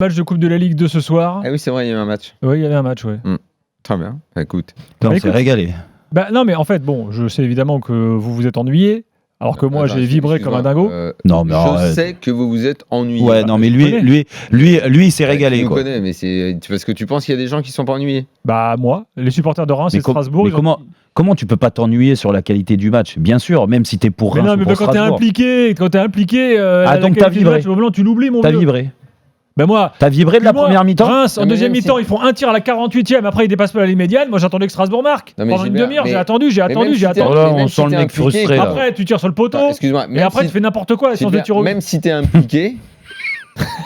Match de Coupe de la Ligue de ce soir. Ah oui, c'est vrai, il y a eu un match. Oui, il y avait un match, ouais. Très bien, écoute. On s'est régalé. Bah, non, mais en fait, bon, je sais évidemment que vous vous êtes ennuyé, alors que moi, j'ai vibré comme un dingo. Non, mais je sais que vous vous êtes ennuyé. Ouais, non, mais lui, il s'est régalé. Tu nous quoi. connais, mais c'est parce que tu penses qu'il y a des gens qui sont pas ennuyés. Bah, moi, les supporters de Reims et de Strasbourg. Mais comment tu peux pas t'ennuyer sur la qualité du match ? Bien sûr, même si t'es pour Reims mais non, ou mais pour quand t'es impliqué, donc t'as vibré. Au blanc, tu l'oublies, mon T'as vieux. vibré. Ben moi, t'as vibré de la première mi-temps. Reims, en deuxième mi-temps, ils font un tir à la 48e, après ils dépassent pas la ligne médiane. Moi j'attendais que Strasbourg marque. Pendant une demi-heure, j'ai attendu. On sent le mec frustré. Après, tu tires sur le poteau. Excuse-moi. Et après, tu fais n'importe quoi, la séance de tir au but. Même si t'es impliqué.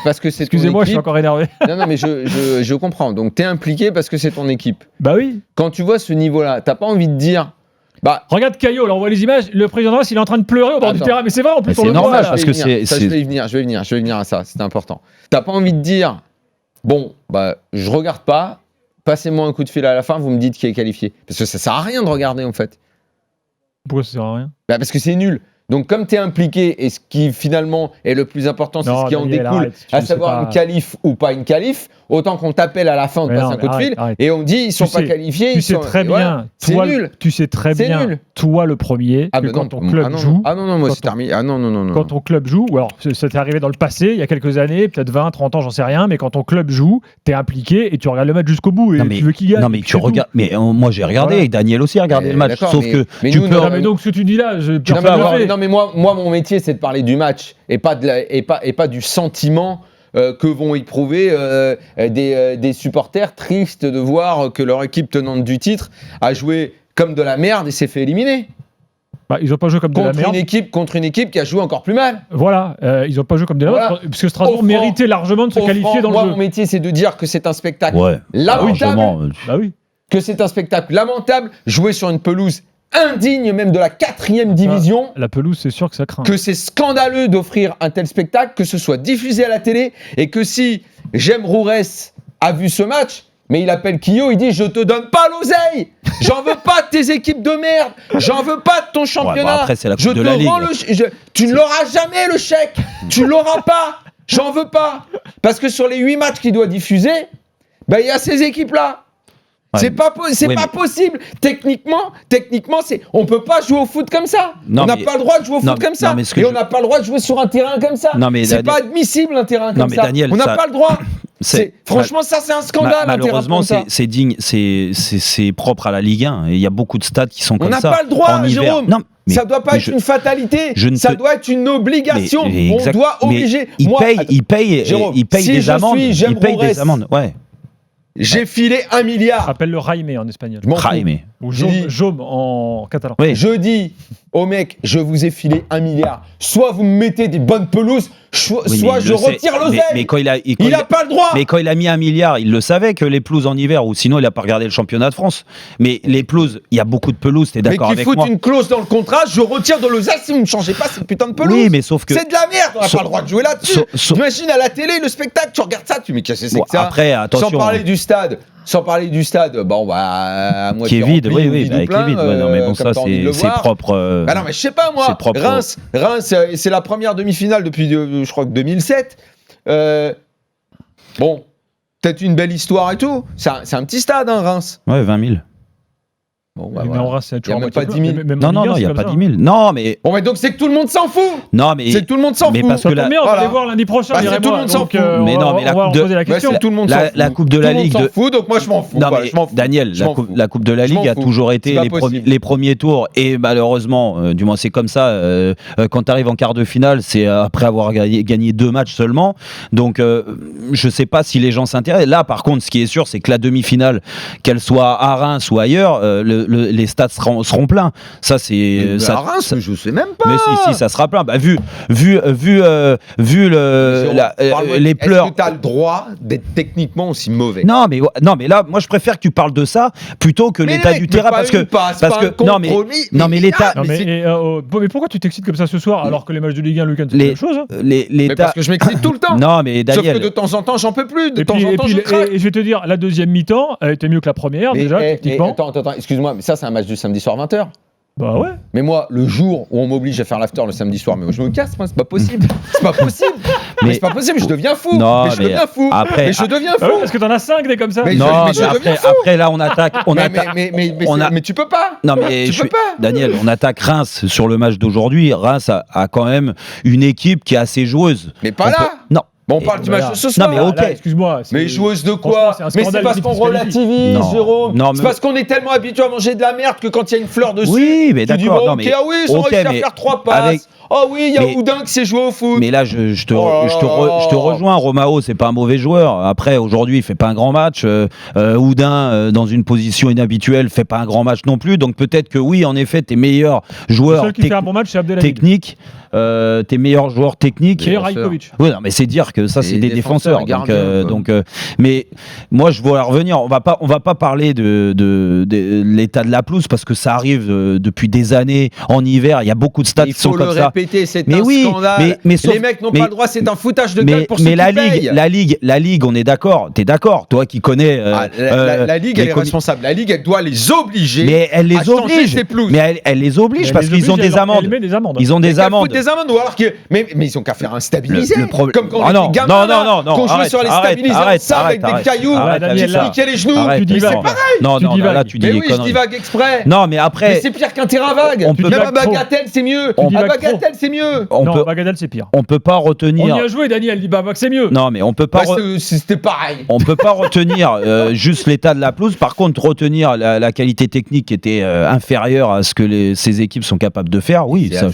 Parce que c'est Excusez-moi, je suis encore énervé. Non, mais je comprends. Donc t'es impliqué parce que c'est ton équipe. Bah oui. Quand tu vois ce niveau-là, t'as pas envie de dire. Bah, regarde Caillot, là on voit les images, le président de Reims il est en train de pleurer au bord du terrain, mais c'est vrai en plus on le voit. Parce que c'est. Je vais y venir à ça, c'est important. T'as pas envie de dire, bon, bah je regarde pas, passez-moi un coup de fil à la fin, vous me dites qui est qualifié. Parce que ça sert à rien de regarder en fait. Pourquoi ça sert à rien ? Bah parce que c'est nul. Donc comme tu es impliqué, et ce qui finalement est le plus important, c'est ce qui en découle, à savoir une qualif ou pas une qualif, autant qu'on t'appelle à la fin, on te passe un coup de fil, et on dit ils sont pas qualifiés, tu sais très bien, c'est nul. Tu sais très bien, toi le premier, que quand ton club joue... Ah non, moi c'est terminé. Ah non. Quand ton club joue, ou alors ça t'est arrivé dans le passé, il y a quelques années, peut-être 20, 30 ans, j'en sais rien, mais quand ton club joue, t'es impliqué et tu regardes le match jusqu'au bout, et tu veux qu'il gagne. Non mais tu regardes, mais moi j'ai regardé, et Daniel aussi a regardé le match, sauf que tu peux... Non mais donc ce que tu dis là, non mais moi mon métier c'est de parler du match et pas du sentiment que vont éprouver des supporters tristes de voir que leur équipe tenante du titre a joué comme de la merde et s'est fait éliminer. Bah, ils n'ont pas joué comme de la merde. Contre une équipe qui a joué encore plus mal. Voilà, ils n'ont pas joué comme de la merde, parce que Strasbourg méritait largement de se qualifier dans le jeu. Moi mon métier c'est de dire que c'est un spectacle lamentable. Bah oui. Que c'est un spectacle lamentable, joué sur une pelouse indigne même de la 4e division. La pelouse, c'est sûr que ça craint. Que c'est scandaleux d'offrir un tel spectacle, que ce soit diffusé à la télé, et que si J'aime Rourès a vu ce match, mais il appelle Quillot, il dit « Je te donne pas l'oseille, j'en veux pas de tes équipes de merde, j'en veux pas de ton championnat, ouais, après, c'est la coupe de la Ligue. Tu ne l'auras jamais le chèque, tu l'auras pas, j'en veux pas. » Parce que sur les 8 matchs qu'il doit diffuser, il y a ces équipes-là. Ouais, c'est pas possible. Techniquement, on peut pas jouer au foot comme ça. On n'a pas le droit de jouer au foot comme ça. Et on n'a pas le droit de jouer sur un terrain comme ça. C'est pas admissible un terrain comme ça. Daniel, on n'a pas le droit. Franchement, ça c'est un scandale. Malheureusement, c'est digne, c'est propre à la Ligue 1. Et il y a beaucoup de stades qui sont comme ça. On n'a pas le droit, Jérôme. Ça doit pas être une fatalité. Ça doit être une obligation. On doit obliger. Il paye des amendes. Il paye des amendes. Ouais. J'ai filé 1 milliard. Appelle le Raimé en espagnol. Raimé. Ou Jaume en catalan. Oui. Je dis au mec, je vous ai filé 1 milliard. Soit vous me mettez des bonnes pelouses, soit je retire l'oseille. Mais quand il a pas le droit. Mais quand il a mis 1 milliard, il le savait que les pelouses en hiver, ou sinon il a pas regardé le championnat de France. Mais les pelouses, il y a beaucoup de pelouses, t'es d'accord avec moi. Mais qu'il foute une clause dans le contrat, je retire de l'oseille si vous ne changez pas cette putain de pelouse. Oui, mais sauf que... C'est de la merde, on n'a pas le droit de jouer là-dessus. T'imagines à la télé, le spectacle, tu regardes ça, tu me dis qu'est-ce que c'est que ça. Après, attention. Sans parler du stade, bon à moitié qui est vide, rempli, oui, avec les vides. Non, mais bon, ça c'est propre. Bah non, mais je sais pas moi. Reims, c'est la première demi-finale depuis, je crois que 2007. Bon, peut-être une belle histoire et tout. C'est un petit stade, hein, Reims. Ouais, 20 000. Bon, bah, mais en Reims, c'est toujours même pas 10 000. Non, il n'y a pas 10 000. Non, mais. Bon, mais donc c'est que tout le monde s'en fout. Non, mais. C'est que tout le monde s'en fout. Parce que on va aller voir lundi prochain. Tout le monde s'en fout. Mais non, mais la Coupe de la Ligue. Tout le monde s'en fout, donc moi je m'en fous. Daniel, la Coupe de la Ligue a toujours été les premiers tours. Et malheureusement, du moins c'est comme ça, quand tu arrives en quart de finale, c'est après avoir gagné 2 matchs seulement. Donc je sais pas si les gens s'intéressent. Là, par contre, ce qui est sûr, c'est que la demi-finale, qu'elle soit à Reims ou ailleurs, les stades seront pleins. Ça, c'est. À Reims, je sais même pas. Mais si, ça sera plein. Bah, vu les pleurs. Est-ce que tu as le droit d'être techniquement aussi mauvais ? Non, mais là, moi, je préfère que tu parles de ça plutôt que l'état du terrain, parce que non, mais l'état. Mais pourquoi tu t'excites comme ça ce soir alors que les matchs de Ligue 1 le week-end c'est la même chose ? Mais parce que je m'excite tout le temps. Non, mais Daniel. Sauf que de temps en temps, j'en peux plus. De temps en temps, je craque. Et je vais te dire, la deuxième mi-temps, elle était mieux que la première déjà, techniquement. Attends, excuse-moi, mais ça, c'est un match du samedi soir 20h. Bah ouais. Mais moi, le jour où on m'oblige à faire l'after le samedi soir, mais je me casse, moi, c'est pas possible. C'est pas possible. Mais c'est pas possible, je deviens fou. Non, mais je deviens fou. Après, mais je deviens fou. Parce que t'en as 5 des comme ça. Mais non, je deviens fou. après là, on attaque. Mais tu peux pas. Non, mais tu peux pas. Daniel, on attaque Reims sur le match d'aujourd'hui. Reims a quand même une équipe qui est assez joueuse. Mais pas là. Non. Bon, on parle du match de ce soir. Non, mais ok. Là, excuse-moi. Mais joueuse de quoi? Mais c'est parce qu'on relativise, Jérôme. C'est parce qu'on est tellement habitué à manger de la merde que quand il y a une fleur dessus, oui, mais tu dis d'accord. bon, ok, ah oui, ils ont réussi à faire 3 passes. Oh oui, il y a Oudin qui s'est joué au foot. Mais là, je te rejoins. Romao, c'est pas un mauvais joueur. Après, aujourd'hui, il fait pas un grand match. Oudin, dans une position inhabituelle, fait pas un grand match non plus. Donc peut-être que oui, en effet, tes meilleurs joueurs techniques. Tes meilleurs joueurs techniques. Et Rajkovic. Oui, non, mais c'est dire que ça, c'est des défenseurs. Mais moi, je voulais revenir. On va pas parler de l'état de la pelouse parce que ça arrive depuis des années en hiver. Il y a beaucoup de stades qui sont comme ça. C'est un scandale. Les mecs n'ont pas le droit, c'est un foutage de gueule pour ceux qui payent. La Ligue, on est d'accord. T'es d'accord, toi qui connais. La Ligue, elle est responsable. La Ligue, elle doit les obliger. Mais elle les oblige. Mais elle les oblige parce qu'ils ont des amendes. Ils ont des amendes. Mais ils ont qu'à faire un stabilisé. Comme quand on était gamin, qu'on jouait sur les stabilisés avec des cailloux, qui fliquaient les genoux. Tu dis c'est pareil. Non, là tu dis des conneries. Mais oui, je divague exprès. Non, mais après. Mais c'est pire qu'un terrain vague. Même à Bagatelle, c'est mieux. À Bagatelle, c'est mieux. Non, Bagatelle, c'est pire. On peut pas retenir. On y a joué, Daniel dit Babac, c'est mieux. Non, mais on peut pas. C'était pareil. On peut pas retenir juste l'état de la pelouse. Par contre, retenir la qualité technique qui était inférieure à ce que ces équipes sont capables de faire. Oui, ça.